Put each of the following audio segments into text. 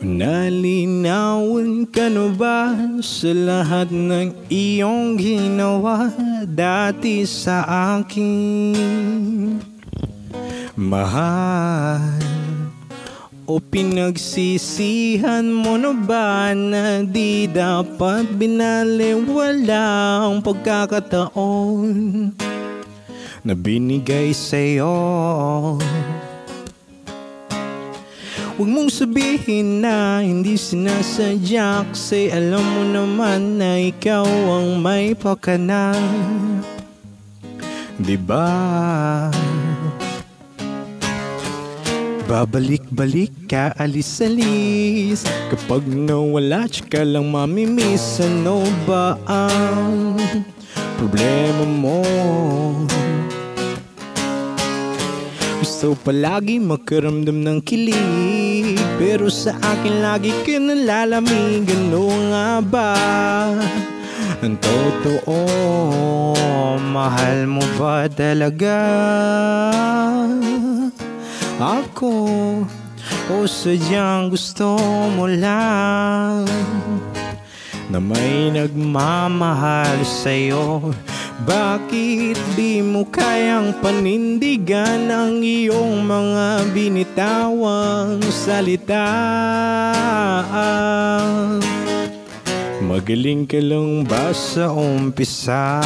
Nalinawan ka na ba sa lahat ng iyong ginawa dati sa akin? Mahal, o pinagsisihan mo na ba na di dapat binaliwala ang pagkakataon na binigay sa'yo? Huwag mong sabihin na hindi sinasadya, kasi alam mo naman na ikaw ang may pakana, diba? Babalik-balik ka, alis-alis, kapag nawala ka lang mamimiss. Ano ba ang problema mo? Gusto palagi makaramdam ng kilig, pero sa akin lagi ka nalalamig. Ano nga ba ang totoo? Mahal mo ba talaga ako, o sadyang gusto mo lang na may nagmamahal sa'yo? Bakit di mo kayang panindigan ang iyong mga binitawang salita? Magaling ka lang ba sa umpisa?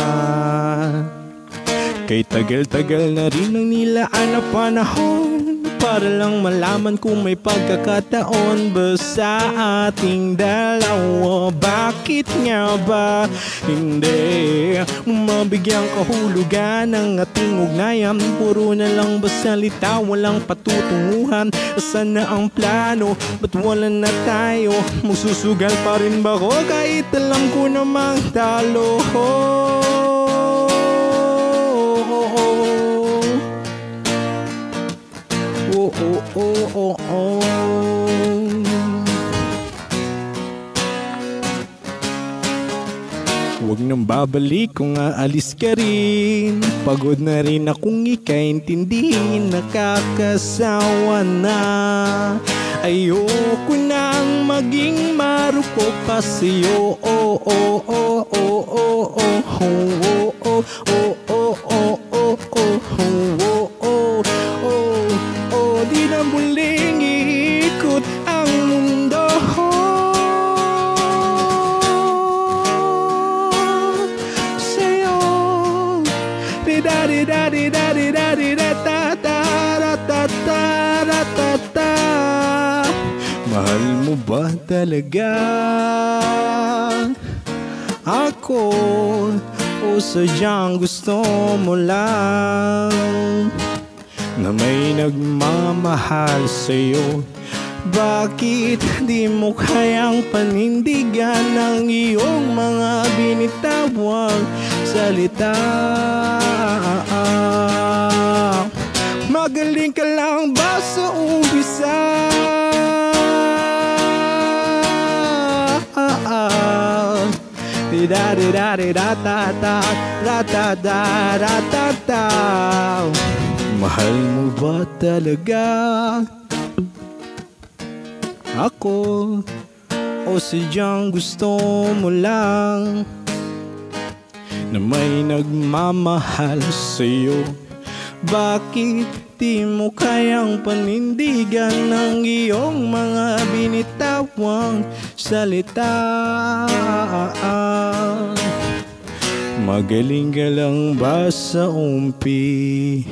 Kay tagal-tagal na rin ang nilaan na panahon para lang malaman kung may pagkakataon ba sa ating dalawa. Bakit nga ba hindi mabigyang kahulugan ang ating ugnayan? Puro na lang ba salita, walang patutunguhan? Asan na ang plano? Ba't wala na tayo? Magsusugal pa rin ba ko kahit alam ko namang talo? Huwag nang babalik kung aalis ka rin. Pagod na rin akong ikaintindihin, nakakasawa na. Ayoko nang maging marupok pa sa'yo. Di na muling iikot ang mundo sa'yo. Mahal mo ba talaga ako, o sadyang gusto mo lang na may nagmamahal sa'yo? Bakit di mo kayang panindigan ang iyong mga binitawang salita? Magaling ka lang ba sa umpisa? Mahal mo ba talaga ako, o sadyang gusto mo lang na may nagmamahal sa'yo? Bakit di mo kayang panindigan ang iyong mga binitawang salita? Magaling ka lang ba sa umpisa?